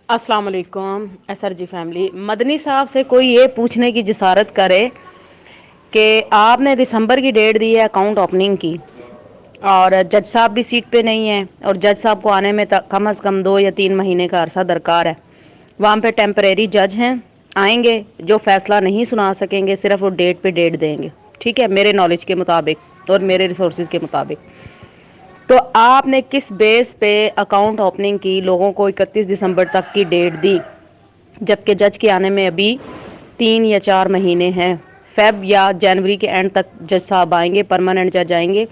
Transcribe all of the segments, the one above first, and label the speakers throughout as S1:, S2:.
S1: السلام علیکم ایسر جی فیملی. مدنی صاحب سے کوئی یہ پوچھنے کی جسارت کرے کہ آپ نے دسمبر کی ڈیٹ دی ہے اکاؤنٹ اوپننگ کی اور جج صاحب بھی سیٹ پہ نہیں ہیں اور جج صاحب کو آنے میں کم از کم 2 یا 3 مہینے کا عرصہ درکار ہے. وہاں پہ ٹیمپریری جج ہیں, آئیں گے جو فیصلہ نہیں سنا سکیں گے, صرف وہ ڈیٹ پہ ڈیٹ دیں گے. ٹھیک ہے, میرے نالج کے مطابق اور میرے ریسورسز کے مطابق. تو آپ نے کس بیس پہ اکاؤنٹ اوپننگ کی, لوگوں کو 31 دسمبر تک کی ڈیٹ دی, جبکہ جج کے آنے میں ابھی 3 یا 4 مہینے ہیں. فیب یا جنوری کے اینڈ تک جج صاحب آئیں گے, پرماننٹ جج آئیں گے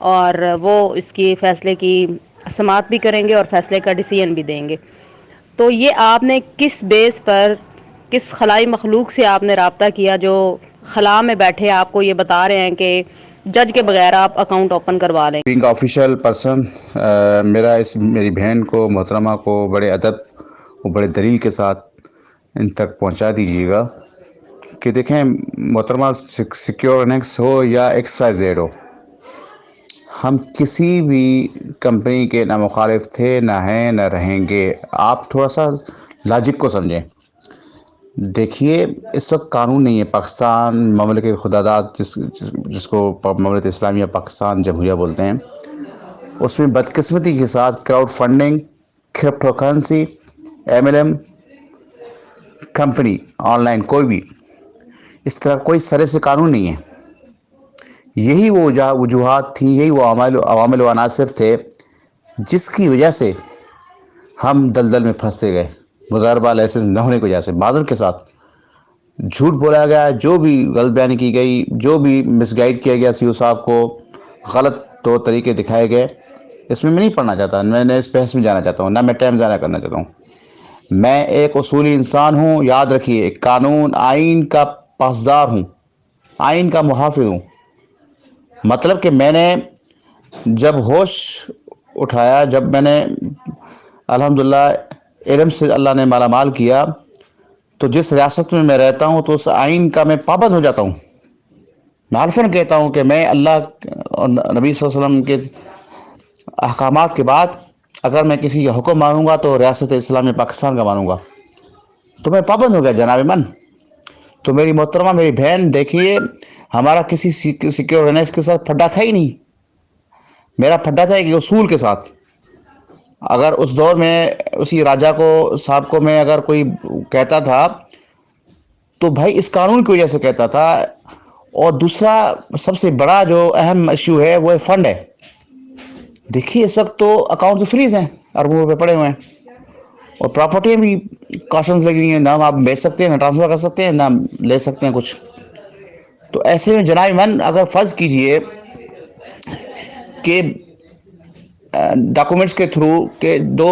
S1: اور وہ اس کی فیصلے کی سماعت بھی کریں گے اور فیصلے کا ڈیسیژن بھی دیں گے. تو یہ آپ نے کس بیس پر, کس خلائی مخلوق سے آپ نے رابطہ کیا جو خلا میں بیٹھے آپ کو یہ بتا رہے ہیں کہ جج کے بغیر آپ اکاؤنٹ اوپن کروا لیں؟
S2: بینگ آفیشیل پرسن, میری بہن کو, محترمہ کو بڑے ادب اور بڑے دلیل کے ساتھ ان تک پہنچا دیجیے گا کہ دیکھیں محترمہ, سیکیورنکس ہو یا ایکس وائی زیڈ ہو, ہم کسی بھی کمپنی کے نہ مخالف تھے, نہ ہیں, نہ رہیں گے. آپ تھوڑا سا لاجک کو سمجھیں. دیکھیے اس وقت قانون نہیں ہے. پاکستان مملکت خدا داد جس کو مملکت اسلامیہ پاکستان جمہوریہ بولتے ہیں, اس میں بدقسمتی کے ساتھ crowd funding, crypto currency, MLM company, on line کوئی بھی اس طرح کوئی سرے سے قانون نہیں ہے. یہی وہ وجوہات تھیں, یہی وہ عوامل و عناصر تھے جس کی وجہ سے ہم دلدل میں پھنستے گئے. مضاربہ لائسنس نہ ہونے کی وجہ سے معذرت کے ساتھ جھوٹ بولا گیا, جو بھی غلط بیانی کی گئی, جو بھی مس گائیڈ کیا گیا CO صاحب کو, غلط طور طریقے دکھائے گئے. اس میں نہیں پڑھنا چاہتا, میں اس بحث میں جانا چاہتا ہوں, نہ میں ٹائم ضائع کرنا چاہتا ہوں. میں ایک اصولی انسان ہوں, یاد رکھیے, قانون آئین کا پاسدار ہوں, آئین کا محافظ ہوں. مطلب کہ میں نے جب ہوش اٹھایا, جب میں نے الحمدللہ علم سے اللہ نے مالا مال کیا, تو جس ریاست میں رہتا ہوں تو اس آئین کا میں پابند ہو جاتا ہوں. میں حلفاً کہتا ہوں کہ میں اللہ اور نبی صلی اللہ علیہ وسلم کے احکامات کے بعد اگر میں کسی کا حکم مانوں گا تو ریاست اسلامی پاکستان کا مانوں گا. تو میں پابند ہو گیا جناب من. تو میری محترمہ, میری بہن, دیکھیے ہمارا کسی سیکیورنس کے ساتھ پھڈا تھا ہی نہیں. میرا پھڈا تھا ایک اصول کے ساتھ. اگر اس دور میں اسی راجہ کو صاحب کو میں اگر کوئی کہتا تھا تو بھائی اس قانون کی وجہ سے کہتا تھا. اور دوسرا سب سے بڑا جو اہم ایشو ہے وہ فنڈ ہے. دیکھیے اس وقت تو اکاؤنٹ تو فریز ہیں, اربوں روپے پڑے ہوئے ہیں, اور پراپرٹیاں بھی کاشنز لگی ہوئی ہیں, نہ آپ بیچ سکتے ہیں, نہ ٹرانسفر کر سکتے ہیں, نہ لے سکتے ہیں کچھ. تو ایسے میں جناب من, اگر فرض کیجئے کہ ڈاکومنٹس کے تھرو کہ 2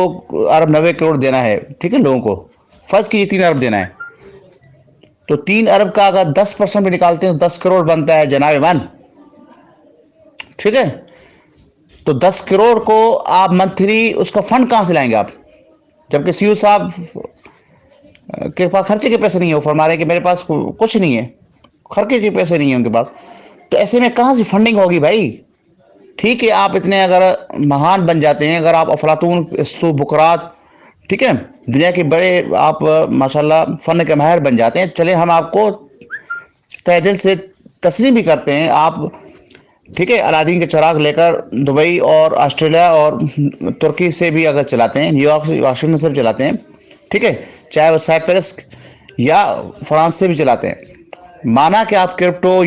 S2: ارب 90 کروڑ دینا ہے, ٹھیک ہے, لوگوں کو فرض کیجئے 3 ارب دینا ہے, تو 3 ارب کا اگر 10% بھی نکالتے ہیں تو 10 کروڑ بنتا ہے جناب من. ٹھیک ہے, تو 10 کروڑ کو آپ منتھلی اس کا فنڈ کہاں سے لائیں گے آپ, جبکہ CO صاحب کے پاس خرچے کے پیسے نہیں ہیں. وہ فرما رہے کہ میرے پاس کچھ نہیں ہے, خرچے کے پیسے نہیں ہیں ان کے پاس. تو ایسے میں کہاں سے فنڈنگ ہوگی بھائی. ٹھیک ہے, آپ اتنے اگر مہان بن جاتے ہیں, اگر آپ افلاطون, ارسطو, بقراط, ٹھیک ہے, دنیا کے بڑے آپ ماشاءاللہ فن کے ماہر بن جاتے ہیں, چلے ہم آپ کو تہ دل سے تسلیم بھی کرتے ہیں. آپ ٹھیک ہے, الادین کے چراغ لے کر دبئی اور آسٹریلیا اور ترکی سے بھی اگر چلاتے ہیں, نیو یارک سے, واشنگٹن سے بھی چلاتے ہیں, ٹھیک ہے, چاہے وہ سائپرس یا فرانس سے بھی چلاتے ہیں, مانا کہ آپ کرپٹو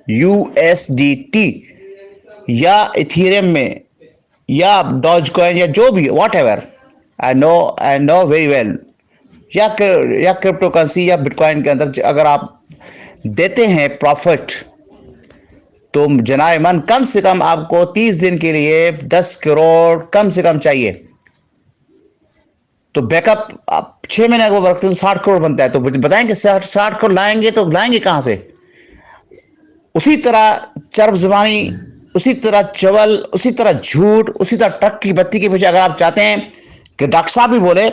S2: USDT یا ایتھیریم میں یا ڈاج کوائن یا جو بھی what ever, I know very well, یا کرپٹو کرنسی یا بٹ کوائن کے اندر اگر آپ دیتے ہیں پروفٹ, تو جناب من کم سے کم آپ کو 30 دن کے لیے 10 کروڑ کم سے کم چاہیے. تو بیک اپ آپ 6 مہینے کو رکھتے ہیں تو 60 کروڑ بنتا ہے. تو بتائیں کہ 60 کروڑ لائیں گے تو لائیں گے کہاں سے. اسی طرح چرب زبانی, اسی طرح چول, اسی طرح جھوٹ, اسی طرح ٹک کی بتی کے پیچھے اگر آپ چاہتے ہیں کہ ڈاکٹر صاحب بھی بولے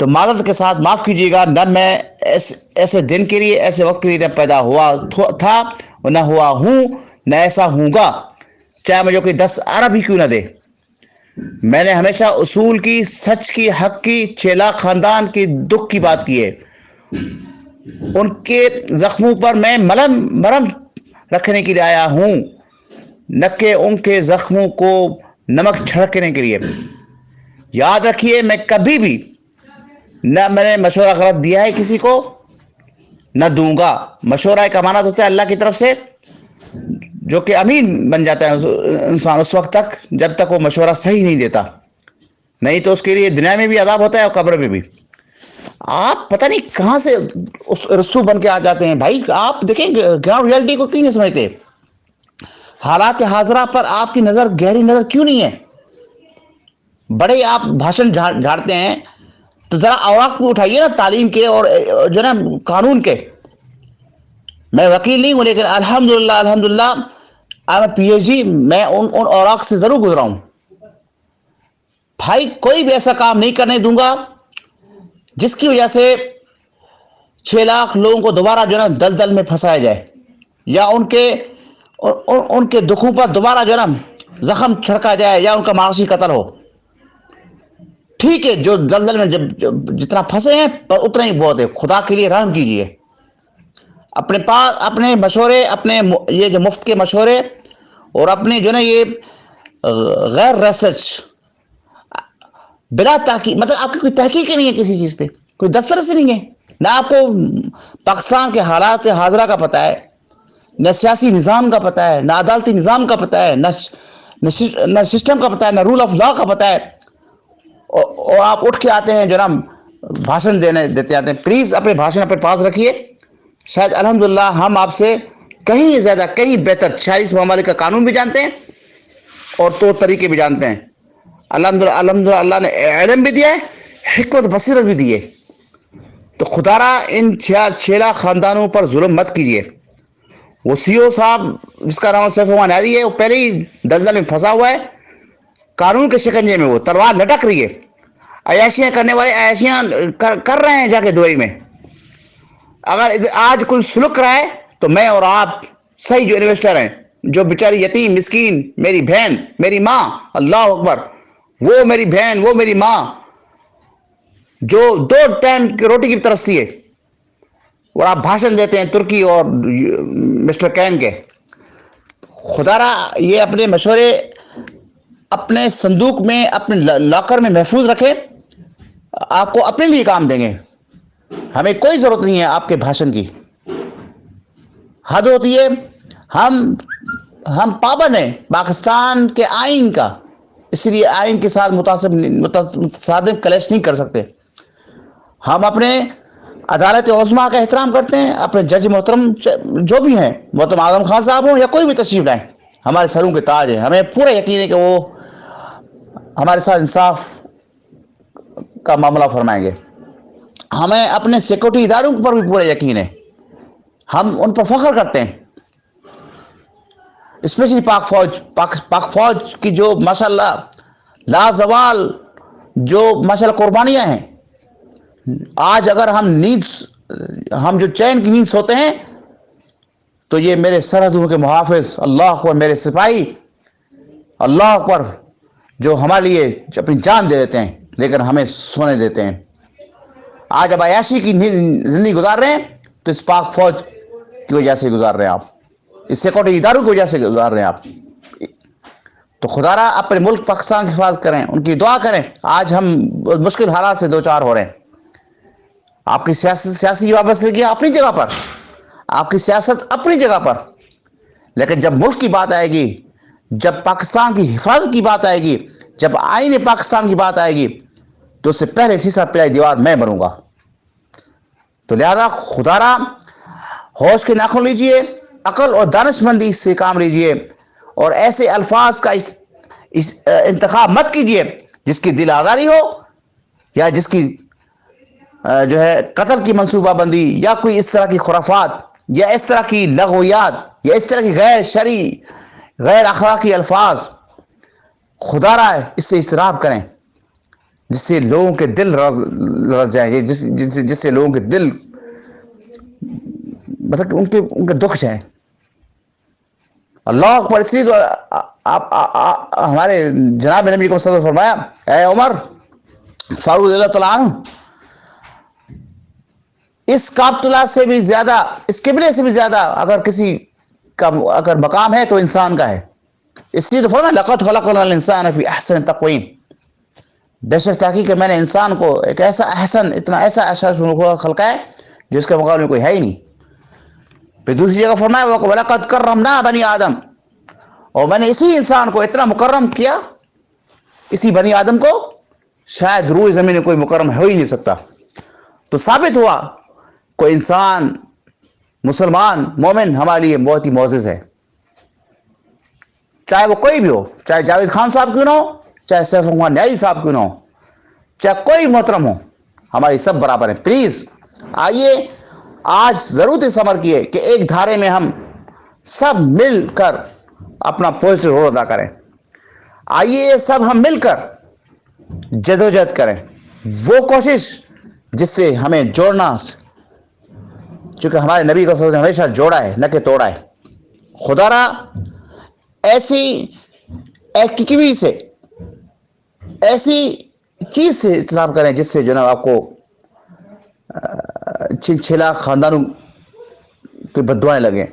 S2: تو معذرت کے ساتھ معاف کیجیے گا, نہ میں ایسے دن کے لیے, ایسے وقت کے لیے نہ پیدا ہوا تھا اور نہ ہوا ہوں, نہ ایسا ہوں گا, چاہے مجھے کوئی 10 ارب ہی کیوں نہ دے. میں نے ہمیشہ اصول کی، سچ کی، حق کی، 6 لاکھ خاندان کی دکھ کی بات کی ہے. ان کے زخموں پر میں مرم رکھنے کے لیے آیا ہوں، نہ کہ ان کے زخموں کو نمک چھڑکنے کے لیے. یاد رکھیے، میں کبھی بھی نہ میں نے مشورہ غلط دیا ہے کسی کو، نہ دوں گا. مشورہ ایک امانت ہوتا ہے اللہ کی طرف سے، جو کہ امین بن جاتا ہے انسان اس وقت تک جب تک وہ مشورہ صحیح نہیں دیتا، نہیں تو اس کے لیے دنیا میں بھی عذاب ہوتا ہے اور قبر میں بھی. آپ پتہ نہیں کہاں سے رسو بن کے آ جاتے ہیں بھائی. آپ دیکھیں گراؤنڈ ریئلٹی کو کیوں نہیں سمجھتے؟ حالات حاضرہ پر آپ کی نظر، گہری نظر کیوں نہیں ہے؟ بڑے آپ بھاشن جھاڑتے ہیں تو ذرا اوراق بھی اٹھائیے نا، تعلیم کے اور جو نا قانون کے. میں وکیل نہیں ہوں، لیکن الحمدللہ پی ایچ ڈی میں ان اوراق سے ضرور گزرا ہوں. بھائی کوئی بھی ایسا کام نہیں کرنے دوں گا جس کی وجہ سے 6 لاکھ لوگوں کو دوبارہ جو ہے نا دلدل میں پھنسایا جائے، یا ان کے دکھوں پر دوبارہ جو ہے نا زخم چھڑکا جائے، یا ان کا معاشی قتل ہو. ٹھیک ہے، جو دلدل میں جتنا پھنسے ہیں پر اتنا ہی بہت ہے. خدا کے لیے رحم کیجیے. اپنے پاس اپنے مشورے، اپنے یہ جو مفت کے مشورے اور اپنے جو نا یہ غیر ریسرچ، بلا تحقیق، مطلب آپ کی کوئی تحقیق ہی نہیں ہے کسی چیز پہ، کوئی دسترس ہی نہیں ہے. نہ آپ کو پاکستان کے حالات حاضرہ کا پتہ ہے، نہ سیاسی نظام کا پتہ ہے، نہ عدالتی نظام کا پتہ ہے، نہ سسٹم کا پتہ ہے، نہ رول آف لا کا پتہ ہے. اور آپ اٹھ کے آتے ہیں جناب بھاشن دیتے آتے ہیں. پلیز اپنے بھاشن اپنے پاس رکھیے. شاید الحمدللہ ہم آپ سے کہیں زیادہ، کہیں بہتر 46 ممالک کا قانون بھی جانتے ہیں اور طور طریقے بھی جانتے ہیں. الحمدللہ اللہ نے علم بھی دیا ہے، حکمت بصیرت بھی دی ہے. تو خدا را ان 6 لاکھ خاندانوں پر ظلم مت کیجیے. وہ سی او صاحب جس کا نام سیف الرحمان عادی ہے، وہ پہلے ہی دلدل میں پھنسا ہوا ہے. قانون کے شکنجے میں وہ تلوار لٹک رہی ہے. عیاشیاں کرنے والے عیاشیاں کر رہے ہیں جا کے دبئی میں. اگر آج کوئی سلک رہا ہے تو میں اور آپ صحیح جو انویسٹر ہیں، جو بیچاری یتیم مسکین، میری بہن، میری ماں، اللہ اکبر، وہ میری بہن، وہ میری ماں جو 2 ٹائم کی روٹی کی ترستی ہے، اور آپ بھاشن دیتے ہیں ترکی اور مسٹر کین کے. خدا را یہ اپنے مشورے اپنے صندوق میں، اپنے لاکر میں محفوظ رکھے. آپ کو اپنے لیے کام دیں گے، ہمیں کوئی ضرورت نہیں ہے آپ کے بھاشن کی. حد ہوتی ہے. ہم پابند ہیں پاکستان کے آئین کا، اس لیے آئین کے ساتھ متصادم کلیش نہیں کر سکتے. ہم اپنے عدالت عظمیٰ کا احترام کرتے ہیں. اپنے جج محترم جو بھی ہیں، محترم اعظم خان صاحب ہوں یا کوئی بھی تشریف لائیں، ہمارے سروں کے تاج ہیں. ہمیں پورا یقین ہے کہ وہ ہمارے ساتھ انصاف کا معاملہ فرمائیں گے. ہمیں اپنے سیکورٹی اداروں پر بھی پورا یقین ہے، ہم ان پر فخر کرتے ہیں. اسپیشلی پاک فوج کی جو ماشاءاللہ لازوال جو ماشاءاللہ قربانیاں ہیں. آج اگر ہم جو چین کی نیند سوتے ہیں تو یہ میرے سرحدوں کے محافظ، اللہ اکبر، میرے سپاہی، اللہ اکبر، جو ہمارے لیے اپنی جان دے دیتے ہیں لیکن ہمیں سونے دیتے ہیں. آج اب عیاشی کی زندگی گزار رہے ہیں تو اس پاک فوج کی وجہ سے گزار رہے ہیں آپ، اس سیکورٹی اداروں کی وجہ سے گزار رہے ہیں آپ. تو خدا را اپنے ملک پاکستان کی حفاظت کریں، ان کی دعا کریں. آج ہم مشکل حالات سے دوچار ہو رہے ہیں. آپ کی سیاسی وابستگی اپنی جگہ پر، آپ کی سیاست اپنی جگہ پر، لیکن جب ملک کی بات آئے گی، جب پاکستان کی حفاظت کی بات آئے گی، جب آئین پاکستان کی بات آئے گی، تو اس سے پہلے سیسا پلائی دیوار میں بنوں گا. تو لہذا خدا را ہوش کے ناخن لیجئے، عقل اور دانش مندی سے کام لیجئے، اور ایسے الفاظ کا انتخاب مت کیجئے جس کی دل آزاری ہو، یا جس کی جو ہے قتل کی منصوبہ بندی، یا کوئی اس طرح کی خرافات، یا اس طرح کی لغویات، یا اس طرح کی غیر شرعی، غیر اخلاقی الفاظ. خدا را اس سے اجتناب کریں جس سے لوگوں کے دل رس جائیں، جس سے لوگوں کے دل مطلب ان کے دکھ جائیں. اللہ اکبر. اس لیے تو ہمارے جناب نبی کو صلی اللہ علیہ وسلم فرمایا اے عمر فاروق رضی اللہ تعالیٰ عنہ، اس کابتلا سے بھی زیادہ، اس قبلے سے بھی زیادہ اگر کسی کا اگر مقام ہے تو انسان کا ہے. اس لیے تو فرمایا لقد خلقنا الانسان فی احسن تقویم، بے شک تحقیق کہ میں نے انسان کو ایک ایسا احسن، اتنا ایسا خلقا ہے جس کے مقابلے میں کوئی ہے ہی نہیں. پھر دوسری جگہ فرمایا وَلَقَدْ كَرَّمْنَا بَنِي آدم، اور میں نے اسی انسان کو اتنا مکرم کیا، اسی بنی آدم کو شاید روئے زمین میں کوئی مکرم ہو ہی نہیں سکتا. تو ثابت ہوا کوئی انسان مسلمان مومن ہمارے لیے بہت ہی معزز ہے، چاہے وہ کوئی بھی ہو، چاہے جاوید خان صاحب کیوں نہ ہو، چاہے سیف الرحمان نیازی صاحب کیوں نہ ہو، چاہے کوئی محترم ہو، ہماری سب برابر ہیں. پلیز آئیے آج ضرورت اس عمر کی ہے کہ ایک دھارے میں ہم سب مل کر اپنا پوزیٹو رول ادا کریں. آئیے سب ہم مل کر جدوجہد کریں، وہ کوشش جس سے ہمیں جوڑنا، چونکہ ہمارے نبی کو ہمیشہ جوڑا ہے نہ کہ توڑا ہے. خدا را ایسی ایکٹیویٹی سے، ایسی چیز سے اجتناب کریں جس سے جناب آپ کو چھلا خاندانوں کی بددعائیں لگیں.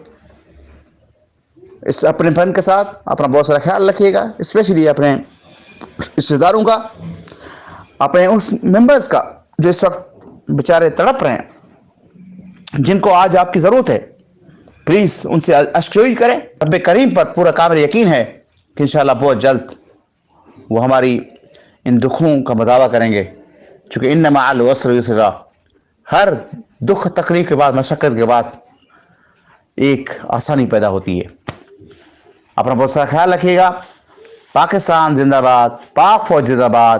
S2: اس اپنے فن کے ساتھ اپنا بہت سارا خیال رکھیے گا، اسپیشلی اپنے رشتے داروں کا، اپنے اس ممبرز کا جو اس وقت بیچارے تڑپ رہے ہیں، جن کو آج آپ کی ضرورت ہے. پلیز ان سے اشکجوئی کریں. رب کریم پر پورا کامل یقین ہے کہ انشاءاللہ بہت جلد وہ ہماری ان دکھوں کا مداوع کریں گے، چونکہ ان مع العسر یسرا، ہر دکھ تکلیف کے بعد، مشقت کے بعد ایک آسانی پیدا ہوتی ہے. اپنا بہت سارا خیال رکھیے گا. پاکستان زندہ باد، پاک فوج زندہ باد،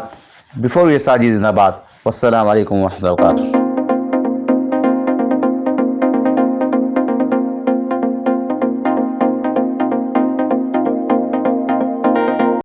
S2: بفور یہ ساجی زندہ باد. والسلام علیکم ورحمۃ اللہ وبرکاتہ.